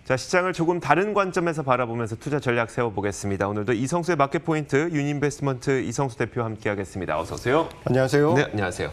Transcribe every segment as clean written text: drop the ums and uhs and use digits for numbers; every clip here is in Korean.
자, 시장을 조금 다른 관점에서 바라보면서 투자 전략 세워보겠습니다. 오늘도 이성수의 마켓 포인트 유니인베스트먼트 이성수 대표와 함께하겠습니다. 어서 오세요. 안녕하세요. 네, 안녕하세요.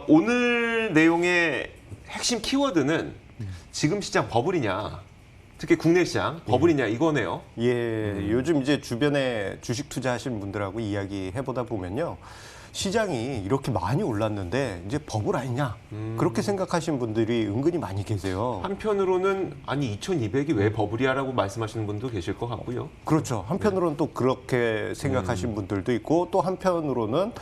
오늘 내용의 핵심 키워드는 지금 시장 버블이냐, 특히 국내 시장 버블이냐 이거네요. 예, 요즘 이제 주변에 주식 투자하시는 분들하고 이야기해보다 보면요. 시장이 이렇게 많이 올랐는데 이제 버블 아니냐 그렇게 생각하시는 분들이 은근히 많이 계세요. 한편으로는 아니 2200이 왜 버블이야라고 말씀하시는 분도 계실 것 같고요. 그렇죠. 한편으로는 또 그렇게 생각하시는 분들도 있고 또 한편으로는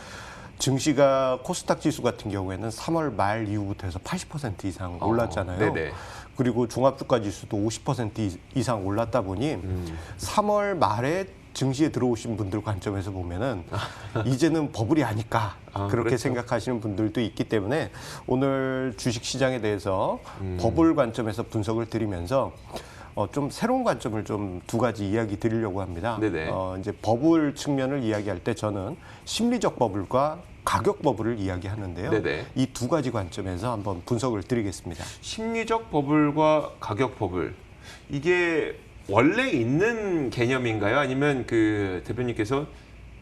증시가 코스닥 지수 같은 경우에는 3월 말 이후부터 해서 80% 이상 올랐잖아요. 네네. 그리고 종합주가 지수도 50% 이상 올랐다 보니 3월 말에 증시에 들어오신 분들 관점에서 보면은 이제는 버블이 아닐까 그렇게 그렇죠. 생각하시는 분들도 있기 때문에 오늘 주식 시장에 대해서 버블 관점에서 분석을 드리면서 좀 새로운 관점을 좀 두 가지 이야기 드리려고 합니다. 네네. 이제 버블 측면을 이야기할 때 저는 심리적 버블과 가격 버블을 이야기하는데요. 네네. 이 두 가지 관점에서 한번 분석을 드리겠습니다. 심리적 버블과 가격 버블, 이게 원래 있는 개념인가요? 아니면 그 대표님께서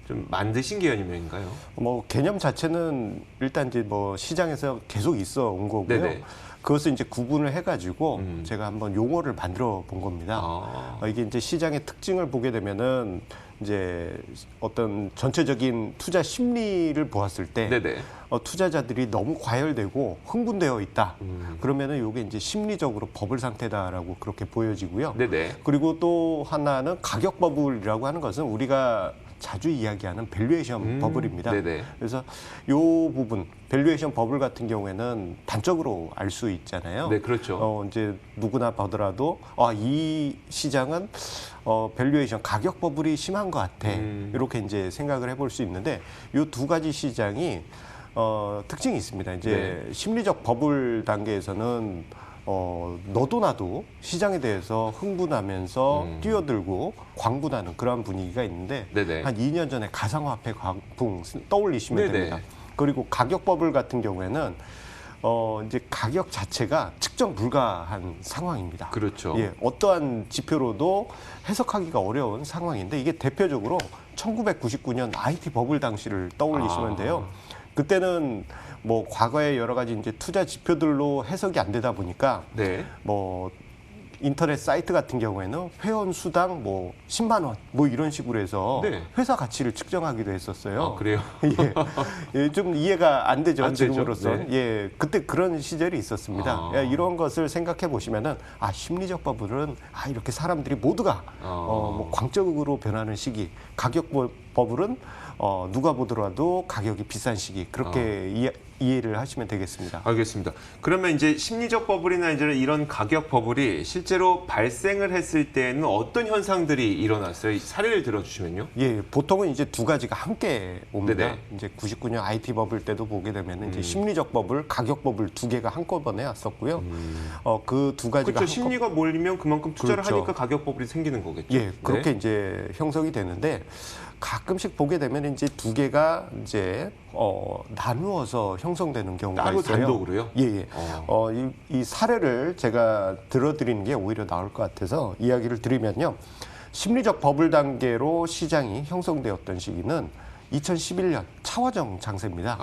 좀 만드신 개념인가요? 뭐 개념 자체는 일단 이제 뭐 시장에서 계속 있어 온 거고요. 네네. 그것을 이제 구분을 해가지고 제가 한번 용어를 만들어 본 겁니다. 이게 이제 시장의 특징을 보게 되면은 이제 어떤 전체적인 투자 심리를 보았을 때 네네. 투자자들이 너무 과열되고 흥분되어 있다. 그러면은 이게 이제 심리적으로 버블 상태다라고 그렇게 보여지고요. 네네. 그리고 또 하나는 가격 버블이라고 하는 것은 우리가 자주 이야기하는 밸류에이션 버블입니다. 네네. 그래서 이 부분 밸류에이션 버블 같은 경우에는 단적으로 알 수 있잖아요. 네, 그렇죠. 이제 누구나 보더라도 이 시장은 밸류에이션 가격 버블이 심한 것 같아. 이렇게 이제 생각을 해볼 수 있는데 이 두 가지 시장이 특징이 있습니다. 이제 네. 심리적 버블 단계에서는 너도 나도 시장에 대해서 흥분하면서 뛰어들고 광분하는 그런 분위기가 있는데 네네. 한 2년 전에 가상화폐 광풍 떠올리시면 네네. 됩니다. 그리고 가격 버블 같은 경우에는 이제 가격 자체가 측정 불가한 상황입니다. 그렇죠. 예, 어떠한 지표로도 해석하기가 어려운 상황인데 이게 대표적으로 1999년 IT 버블 당시를 떠올리시면 돼요. 그때는 뭐 과거에 여러 가지 이제 투자 지표들로 해석이 안 되다 보니까 네. 뭐 인터넷 사이트 같은 경우에는 회원 수당 뭐 10만 원 뭐 이런 식으로 해서 네. 회사 가치를 측정하기도 했었어요. 그래요? 예, 좀 이해가 안 되죠. 안 되죠. 지금으로선. 네. 예, 그때 그런 시절이 있었습니다. 예, 이런 것을 생각해 보시면은 심리적 버블은 이렇게 사람들이 모두가 뭐 광적으로 변하는 시기, 가격 버블은 누가 보더라도 가격이 비싼 시기 그렇게 이해를 하시면 되겠습니다. 알겠습니다. 그러면 이제 심리적 버블이나 이제 이런 가격 버블이 실제로 발생을 했을 때는 어떤 현상들이 일어났어요? 사례를 들어주시면요. 예, 보통은 이제 두 가지가 함께 옵니다. 네네. 이제 99년 IT 버블 때도 보게 되면 이제 심리적 버블, 가격 버블 두 개가 한꺼번에 왔었고요. 그 두 가지가 그렇죠. 심리가 몰리면 그만큼 투자를 그렇죠. 하니까 가격 버블이 생기는 거겠죠. 예, 그렇게 네. 이제 형성이 되는데 가끔씩 보게 되면 이제 두 개가 이제 나누어서 형성되는 경우가 따로 있어요. 단독으로요? 예, 예. 이 사례를 제가 들어드리는 게 오히려 나을 것 같아서 이야기를 드리면요. 심리적 버블 단계로 시장이 형성되었던 시기는 2011년 차화정 장세입니다.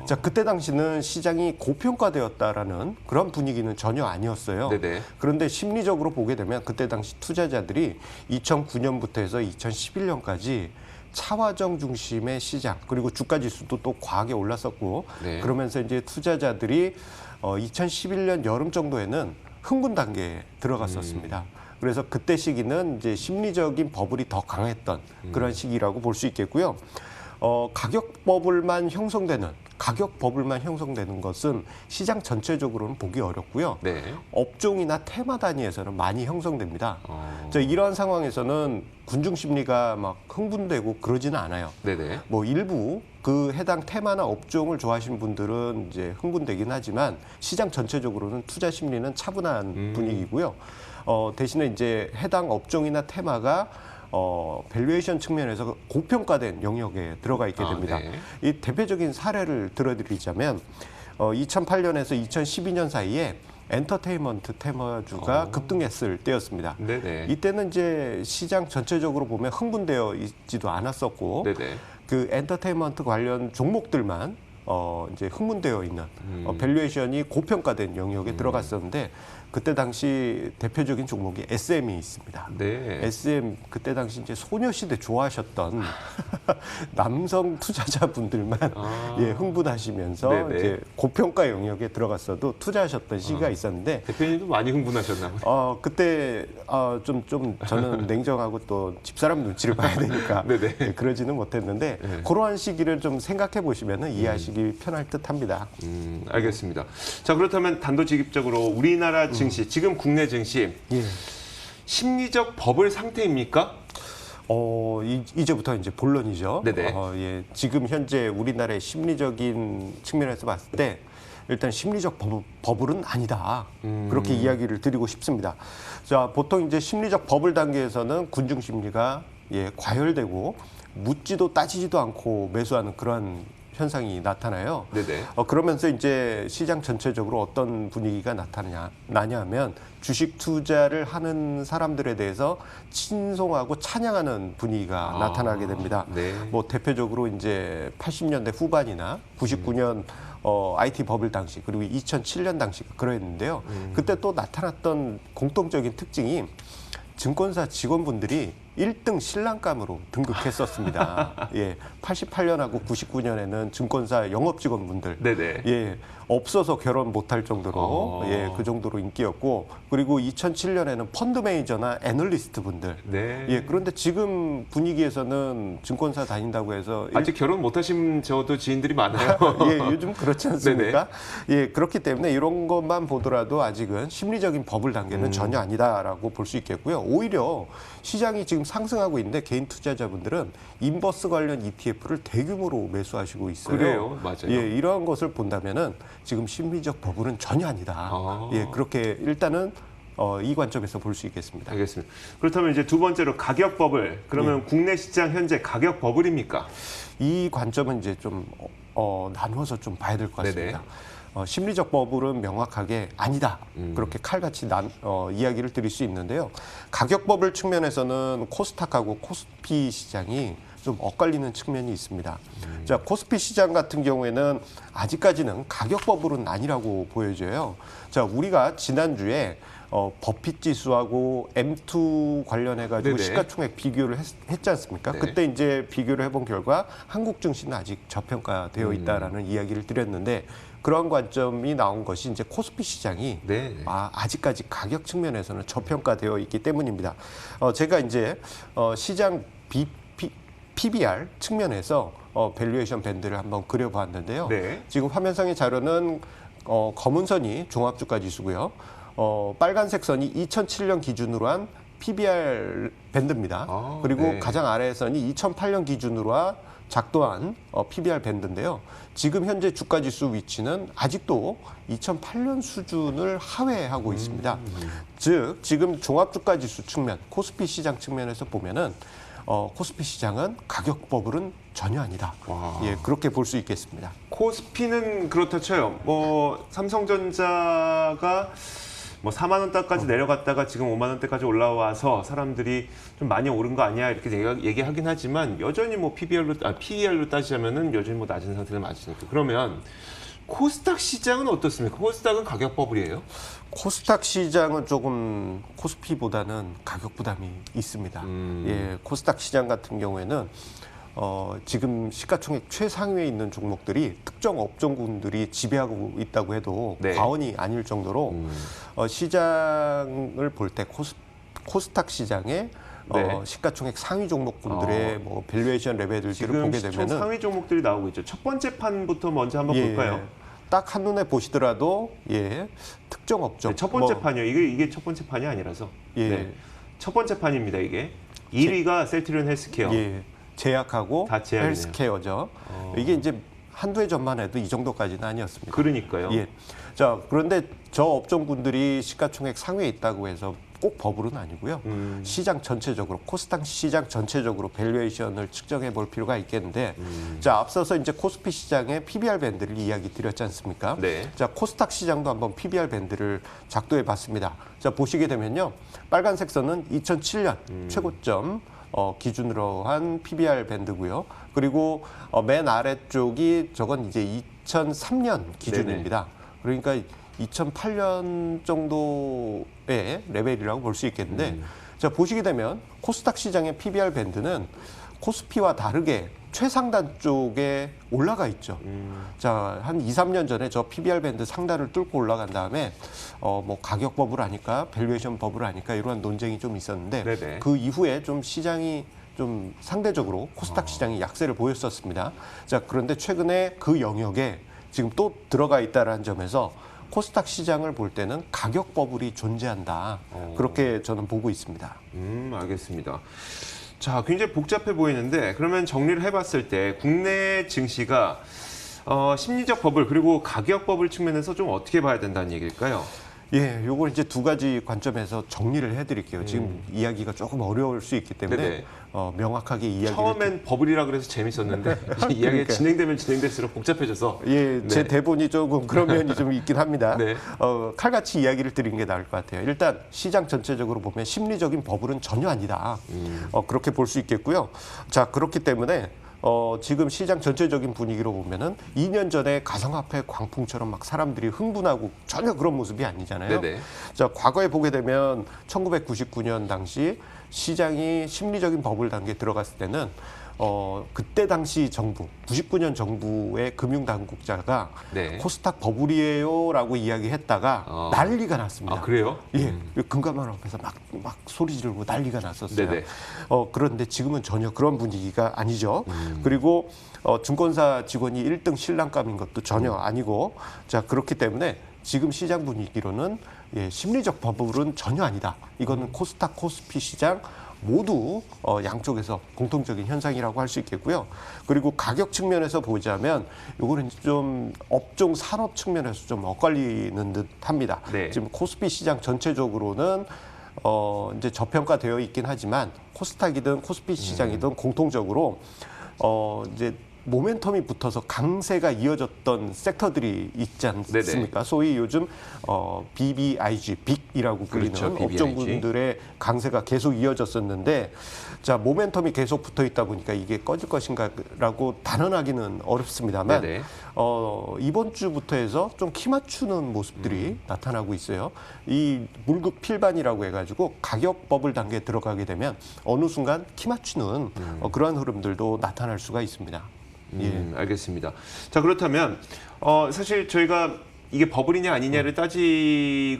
자, 그때 당시는 시장이 고평가되었다라는 그런 분위기는 전혀 아니었어요. 네네. 그런데 심리적으로 보게 되면 그때 당시 투자자들이 2009년부터 해서 2011년까지 차화정 중심의 시장 그리고 주가 지수도 또 과하게 올랐었고 네. 그러면서 이제 투자자들이 2011년 여름 정도에는 흥분 단계에 들어갔었습니다. 그래서 그때 시기는 이제 심리적인 버블이 더 강했던 그런 시기라고 볼 수 있겠고요. 가격 버블만 형성되는 것은 시장 전체적으로는 보기 어렵고요. 네. 업종이나 테마 단위에서는 많이 형성됩니다. 자, 이러한 상황에서는 군중 심리가 막 흥분되고 그러지는 않아요. 네네. 뭐 일부 그 해당 테마나 업종을 좋아하시는 분들은 이제 흥분되긴 하지만 시장 전체적으로는 투자 심리는 차분한 분위기고요. 대신에 이제 해당 업종이나 테마가 밸류에이션 측면에서 고평가된 영역에 들어가 있게 됩니다. 네. 이 대표적인 사례를 들어드리자면 2008년에서 2012년 사이에 엔터테인먼트 테마주가 급등했을 때였습니다. 네네. 이때는 이제 시장 전체적으로 보면 흥분되어 있지도 않았었고 네네. 그 엔터테인먼트 관련 종목들만 이제 흥분되어 있는 밸류에이션이 고평가된 영역에 들어갔었는데 그때 당시 대표적인 종목이 SM이 있습니다. 네. SM 그때 당시 이제 소녀시대 좋아하셨던 남성 투자자분들만 예, 흥분하시면서 네네. 이제 고평가 영역에 들어갔어도 투자하셨던 시기가 있었는데 대표님도 많이 흥분하셨나 보네요. 그때 좀 저는 냉정하고 또 집사람 눈치를 봐야 되니까 네네. 예, 그러지는 못했는데 네. 그러한 시기를 좀 생각해 보시면 이해하시기 편할 듯합니다. 알겠습니다. 자, 그렇다면 단도직입적으로 우리나라 증시, 지금 국내 증시 예. 심리적 버블 상태입니까? 이제부터 이제 본론이죠. 네네. 예. 지금 현재 우리나라의 심리적인 측면에서 봤을 때 일단 심리적 버블은 아니다. 그렇게 이야기를 드리고 싶습니다. 자, 보통 이제 심리적 버블 단계에서는 군중 심리가 예, 과열되고 묻지도 따지지도 않고 매수하는 그런 현상이 나타나요. 네네. 그러면서 이제 시장 전체적으로 어떤 분위기가 나냐 하면 주식 투자를 하는 사람들에 대해서 친송하고 찬양하는 분위기가 나타나게 됩니다. 네. 뭐 대표적으로 이제 80년대 후반이나 99년 IT 버블 당시 그리고 2007년 당시가 그랬는데요. 그때 또 나타났던 공통적인 특징이 증권사 직원분들이 1등 신랑감으로 등극했었습니다. 예, 88년하고 99년에는 증권사 영업 직원분들, 네네. 예, 없어서 결혼 못할 정도로 예, 그 정도로 인기였고, 그리고 2007년에는 펀드 매니저나 애널리스트 분들, 네. 예, 그런데 지금 분위기에서는 증권사 다닌다고 해서 아직 결혼 못하신 저도 지인들이 많아요. 예, 요즘 그렇지 않습니까? 예, 그렇기 때문에 이런 것만 보더라도 아직은 심리적인 버블 단계는 전혀 아니다라고 볼 수 있겠고요. 오히려 시장이 지금 상승하고 있는데 개인 투자자분들은 인버스 관련 ETF를 대규모로 매수하시고 있어요. 그래요, 맞아요. 예, 이러한 것을 본다면은 지금 심리적 버블은 전혀 아니다. 예, 그렇게 일단은 이 관점에서 볼 수 있겠습니다. 알겠습니다. 그렇다면 이제 두 번째로 가격 버블. 그러면 국내 시장 현재 가격 버블입니까? 이 관점은 이제 좀 나누어서 좀 봐야 될 것 같습니다. 네네. 심리적 버블은 명확하게 아니다. 그렇게 칼같이 이야기를 드릴 수 있는데요. 가격 버블 측면에서는 코스닥하고 코스피 시장이 좀 엇갈리는 측면이 있습니다. 자, 코스피 시장 같은 경우에는 아직까지는 가격 버블은 아니라고 보여져요. 자, 우리가 지난주에 버핏 지수하고 M2 관련해가지고 네네. 시가총액 비교를 했지 않습니까? 네. 그때 이제 비교를 해본 결과 한국 증시는 아직 저평가되어 있다라는 이야기를 드렸는데 그런 관점이 나온 것이 이제 코스피 시장이 네. 아직까지 가격 측면에서는 저평가되어 있기 때문입니다. 제가 이제 시장 PBR 측면에서 밸류에이션 밴드를 한번 그려보았는데요. 네. 지금 화면상의 자료는 검은 선이 종합주가 지수고요. 빨간색 선이 2007년 기준으로 한 PBR 밴드입니다. 그리고 네. 가장 아래 선이 2008년 기준으로 한 작동한 PBR 밴드인데요. 지금 현재 주가 지수 위치는 아직도 2008년 수준을 하회하고 있습니다. 즉 지금 종합주가 지수 측면, 코스피 시장 측면에서 보면은 코스피 시장은 가격 버블은 전혀 아니다. 예, 그렇게 볼 수 있겠습니다. 코스피는 그렇다 쳐요. 뭐 삼성전자가 뭐 4만 원대까지 내려갔다가 지금 5만 원대까지 올라와서 사람들이 좀 많이 오른 거 아니야 이렇게 얘기하긴 하지만 여전히 뭐 PER로 따지자면은 여전히 뭐 낮은 상태가 맞으니까. 그러면 코스닥 시장은 어떻습니까? 코스닥은 가격 버블이에요? 코스닥 시장은 조금 코스피보다는 가격 부담이 있습니다. 예, 코스닥 시장 같은 경우에는 지금 시가총액 최상위에 있는 종목들이 특정 업종군들이 지배하고 있다고 해도 네. 과언이 아닐 정도로 시장을 볼 때 코스닥 시장의 네. 시가총액 상위 종목군들의 뭐 밸류에이션 레벨들을 지금 보게 시총 되면은 상위 종목들이 나오고 있죠. 첫 번째 판부터 먼저 한번 볼까요? 딱 한눈에 보시더라도 예, 특정 업종 네, 첫 번째 뭐, 판이요. 이게 첫 번째 판이 아니라서. 예. 네. 첫 번째 판입니다. 이게 1위가 셀트리온 헬스케어. 예, 제약하고 다 제약이네요. 헬스케어죠. 이게 이제 한두 해 전만 해도 이 정도까지는 아니었습니다. 그러니까요. 예. 자, 그런데 저 업종군들이 시가총액 상위에 있다고 해서 꼭 버블은 아니고요. 시장 전체적으로 코스닥 시장 전체적으로 밸류에이션을 측정해 볼 필요가 있겠는데 자, 앞서서 이제 코스피 시장의 PBR 밴드를 이야기 드렸지 않습니까? 네. 자, 코스닥 시장도 한번 PBR 밴드를 작도해 봤습니다. 자, 보시게 되면요. 빨간색 선은 2007년 최고점 기준으로 한 PBR 밴드고요. 그리고 맨 아래쪽이 저건 이제 2003년 기준입니다. 그러니까 2008년 정도의 레벨이라고 볼 수 있겠는데 자, 보시게 되면 코스닥 시장의 PBR 밴드는 코스피와 다르게 최상단 쪽에 올라가 있죠. 자, 한 2, 3년 전에 저 PBR 밴드 상단을 뚫고 올라간 다음에 뭐 가격 버블 아닐까, 밸류에이션 버블 아닐까 이러한 논쟁이 좀 있었는데 네네. 그 이후에 좀 시장이 좀 상대적으로 코스닥 시장이 약세를 보였었습니다. 자, 그런데 최근에 그 영역에 지금 또 들어가 있다라는 점에서 코스닥 시장을 볼 때는 가격 버블이 존재한다. 그렇게 저는 보고 있습니다. 알겠습니다. 자, 굉장히 복잡해 보이는데 그러면 정리를 해봤을 때 국내 증시가 심리적 버블 그리고 가격 버블 측면에서 좀 어떻게 봐야 된다는 얘기일까요? 예, 요걸 이제 두 가지 관점에서 정리를 해드릴게요. 지금 이야기가 조금 어려울 수 있기 때문에 네네. 명확하게 이야기를 처음엔 버블이라 그래서 재밌었는데 이야기가 그러니까요. 진행되면 진행될수록 복잡해져서 예, 제 네. 대본이 조금 그런 면이 좀 있긴 합니다. 네. 칼같이 이야기를 드리는 게 나을 것 같아요. 일단 시장 전체적으로 보면 심리적인 버블은 전혀 아니다. 그렇게 볼 수 있겠고요. 자, 그렇기 때문에 지금 시장 전체적인 분위기로 보면은 2년 전에 가상화폐 광풍처럼 막 사람들이 흥분하고 전혀 그런 모습이 아니잖아요. 네네. 자, 과거에 보게 되면 1999년 당시 시장이 심리적인 버블 단계에 들어갔을 때는 그때 당시 정부, 99년 정부의 금융당국자가 네. 코스닥 버블이에요라고 이야기했다가 난리가 났습니다. 아, 그래요? 예, 금감원 앞에서 막 소리 지르고 난리가 났었어요. 네네. 그런데 지금은 전혀 그런 분위기가 아니죠. 그리고 증권사 직원이 1등 신랑감인 것도 전혀 아니고, 자, 그렇기 때문에 지금 시장 분위기로는 심리적 버블은 전혀 아니다. 이거는 코스닥, 코스피 시장 모두 양쪽에서 공통적인 현상이라고 할 수 있겠고요. 그리고 가격 측면에서 보자면 이거는 좀 업종 산업 측면에서 좀 엇갈리는 듯합니다. 네. 지금 코스피 시장 전체적으로는 이제 저평가되어 있긴 하지만 코스닥이든 코스피 시장이든 공통적으로 이제 모멘텀이 붙어서 강세가 이어졌던 섹터들이 있지 않습니까? 네네. 소위 요즘 BBIG, 빅이라고 불리는 그렇죠, BBIG. 업종군들의 강세가 계속 이어졌었는데, 자, 모멘텀이 계속 붙어 있다 보니까 이게 꺼질 것인가라고 단언하기는 어렵습니다만, 네네. 이번 주부터 해서 좀 키 맞추는 모습들이 나타나고 있어요. 이 물급 필반이라고 해가지고 가격 버블 단계에 들어가게 되면 어느 순간 키 맞추는 그러한 흐름들도 나타날 수가 있습니다. 알겠습니다. 자, 그렇다면 사실 저희가 이게 버블이냐 아니냐를 따지는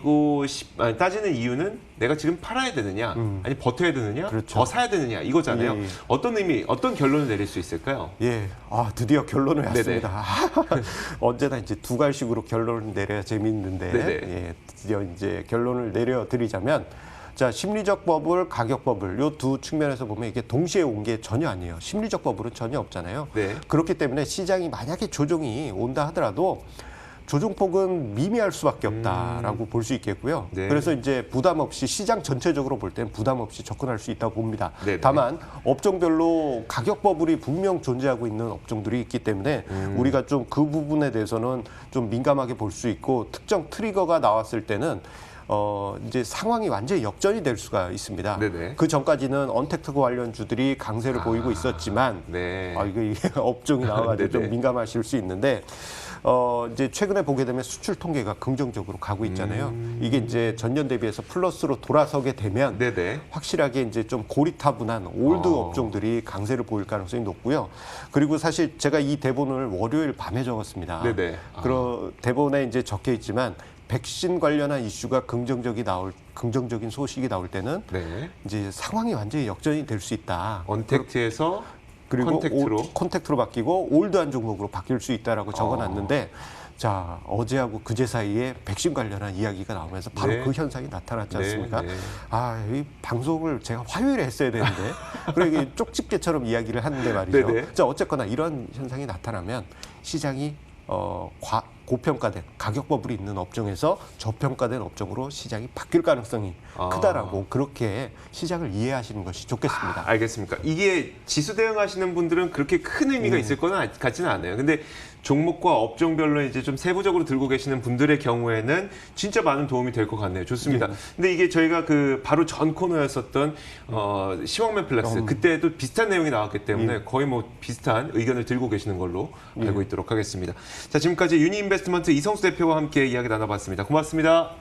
이유는 내가 지금 팔아야 되느냐, 아니 버텨야 되느냐, 그렇죠. 더 사야 되느냐 이거잖아요. 예. 어떤 결론을 내릴 수 있을까요? 예, 드디어 결론을 네네. 왔습니다. 언제나 이제 두 갈식으로 결론을 내려야 재미있는데, 네네. 예, 드디어 이제 결론을 내려드리자면, 자, 심리적 버블, 가격 버블, 요 두 측면에서 보면 이게 동시에 온 게 전혀 아니에요. 심리적 버블은 전혀 없잖아요. 네. 그렇기 때문에 시장이 만약에 조정이 온다 하더라도 조정폭은 미미할 수밖에 없다라고 볼 수 있겠고요. 네. 그래서 이제 부담 없이 시장 전체적으로 볼 때는 부담 없이 접근할 수 있다고 봅니다. 네네. 다만 업종별로 가격 버블이 분명 존재하고 있는 업종들이 있기 때문에 우리가 좀 그 부분에 대해서는 좀 민감하게 볼 수 있고, 특정 트리거가 나왔을 때는 이제 상황이 완전히 역전이 될 수가 있습니다. 네네. 그 전까지는 언택트 관련주들이 강세를 보이고 있었지만, 네. 이게 업종이 나와가지고 좀 네네. 민감하실 수 있는데, 이제 최근에 보게 되면 수출 통계가 긍정적으로 가고 있잖아요. 이게 이제 전년 대비해서 플러스로 돌아서게 되면 네네. 확실하게 이제 좀 고리타분한 올드 업종들이 강세를 보일 가능성이 높고요. 그리고 사실 제가 이 대본을 월요일 밤에 적었습니다. 네네. 대본에 이제 적혀 있지만 백신 관련한 이슈가 긍정적인 소식이 나올 때는 네. 이제 상황이 완전히 역전이 될 수 있다. 언택트에서 그리고 컨택트로 바뀌고 올드한 종목으로 바뀔 수 있다라고 적어놨는데, 자, 어제하고 그제 사이에 백신 관련한 이야기가 나오면서 바로 네. 그 현상이 나타났지 않습니까? 네, 네. 이 방송을 제가 화요일에 했어야 되는데 그래 이게 쪽집게처럼 이야기를 하는데 말이죠. 네, 네. 자, 어쨌거나 이런 현상이 나타나면 시장이 고평가된 가격 버블이 있는 업종에서 저평가된 업종으로 시장이 바뀔 가능성이 크다라고 그렇게 시장을 이해하시는 것이 좋겠습니다. 알겠습니까? 이게 지수 대응하시는 분들은 그렇게 큰 의미가 있을 거는 같지는 않아요. 근데 종목과 업종별로 이제 좀 세부적으로 들고 계시는 분들의 경우에는 진짜 많은 도움이 될 것 같네요. 좋습니다. 근데 이게 저희가 그 바로 전 코너였었던 시황맨 플렉스 그때도 비슷한 내용이 나왔기 때문에 거의 뭐 비슷한 의견을 들고 계시는 걸로 알고 있도록 하겠습니다. 자, 지금까지 유니인베스트먼트 이성수 대표와 함께 이야기 나눠봤습니다. 고맙습니다.